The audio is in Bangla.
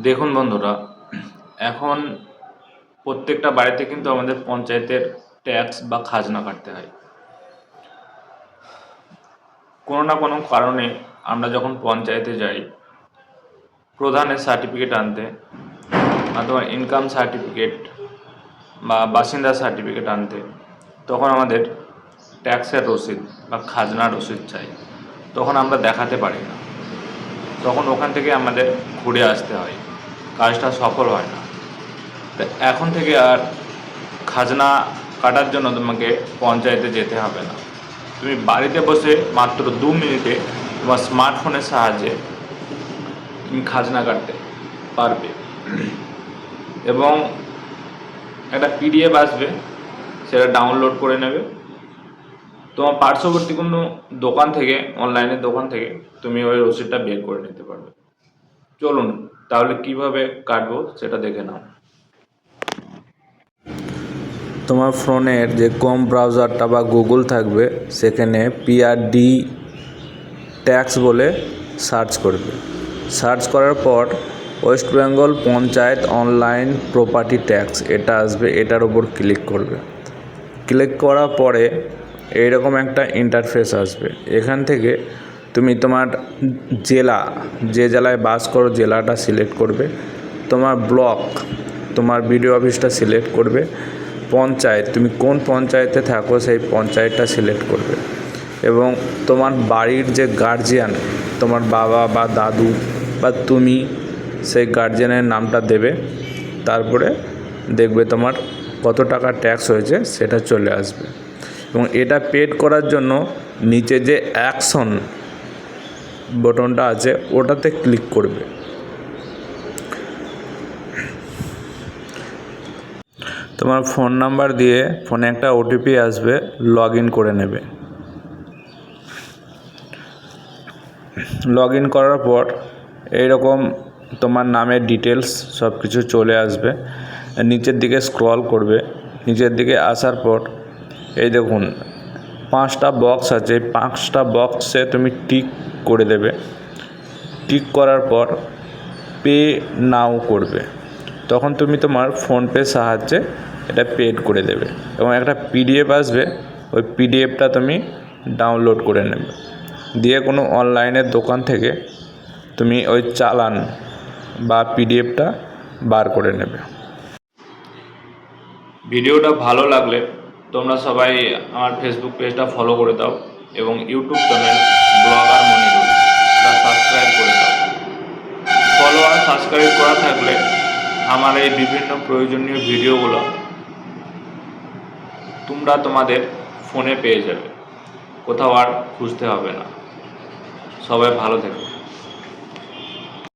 দেখুন বন্ধুরা, এখন প্রত্যেকটা বাড়িতে কিন্তু আমাদের পঞ্চায়েতের ট্যাক্স বা খাজনা কাটতে হয়। কোনো না কোনো কারণে আমরা যখন পঞ্চায়েতে যাই প্রধানের সার্টিফিকেট আনতে, অথবা ইনকাম সার্টিফিকেট বা বাসিন্দা সার্টিফিকেট আনতে, তখন আমাদের ট্যাক্সের রসিদ বা খাজনার রসিদ চাই। তখন আমরা দেখাতে পারি না, তখন ওখান থেকে আমাদের ঘুরে আসতে হয়, কাজটা সফল হয় না। তো এখন থেকে আর খাজনা কাটার জন্য তোমাকে পঞ্চায়েতে যেতে হবে না। তুমি বাড়িতে বসে মাত্র 2 মিনিটে তোমার স্মার্টফোনের সাহায্যে তুমি খাজনা কাটতে পারবে, এবং একটা পিডিএফ আসবে, সেটা ডাউনলোড করে নেবে। তোমার পার্শ্ববর্তী কোনো দোকান থেকে, অনলাইনের দোকান থেকে তুমি ওই রসিদটা বের করে নিতে পারবে। চলুন তাহলে কিভাবে কাটবো সেটা দেখে নাও। তোমার ফোনের যে ক্রোম ব্রাউজারটা বা গুগল থাকবে, সেখানে পিআরডি ট্যাক্স বলে সার্চ করবে। সার্চ করার পর West Bengal panchayat online property tax এটা আসবে, এটার উপর ক্লিক করবে। ক্লিক করার পরে এইরকম একটা ইন্টারফেস আসবে। এখান থেকে তুমি তোমার জেলা, যে জেলায় বাস করো জেলাটা সিলেক্ট করবে, তোমার ব্লক, তোমার বিডিও অফিসটা সিলেক্ট করবে, পঞ্চায়েত, তুমি কোন পঞ্চায়েতে থাকো সেই পঞ্চায়েতটা সিলেক্ট করবে, এবং তোমার বাড়ির যে গার্জিয়ান, তোমার বাবা বা দাদু বা তুমি, সেই গার্জিয়ানের নামটা দেবে। তারপরে দেখবে তোমার কত টাকা ট্যাক্স হয়েছে সেটা চলে আসবে, এবং এটা পেড করার জন্য নিচে যে অ্যাকশন বটনটা আছে ওটাতে ক্লিক করবে। তোমার ফোন নাম্বার দিয়ে ফোনে একটা ওটিপি আসবে, লগ ইন করে নেবে। লগ ইন করার পর এইরকম তোমার নামের ডিটেলস সব কিছু চলে আসবে। নিচের দিকে স্ক্রল করবে, নিচের দিকে আসার পর এই দেখুন 5টা বক্স আছে, 5টা বক্সে তুমি টিক করে দেবে। টিক করার পর পে নাও করবে, তখন তুমি তোমার ফোনপে সাহায্যে এটা পেড করে দেবে, এবং একটা পিডিএফ আসবে, ওই পিডিএফটা তুমি ডাউনলোড করে নেবে, দিয়ে কোনো অনলাইনের দোকান থেকে তুমি ওই চালান বা পিডিএফটা বার করে নেবে। ভিডিওটা ভালো লাগলে তোমরা সবাই আমার ফেসবুক পেজটা ফলো করে দাও, এবং YouTube channel blogger Monirul subscribe করে দাও। ফলো আর সাবস্ক্রাইব করা থাকলে আমার এই বিভিন্ন প্রয়োজনীয় ভিডিওগুলো তোমরা তোমাদের ফোনে পেয়ে যাবে, কোথাও আর খুঁজতে হবে না। সবাই ভালো থেকো।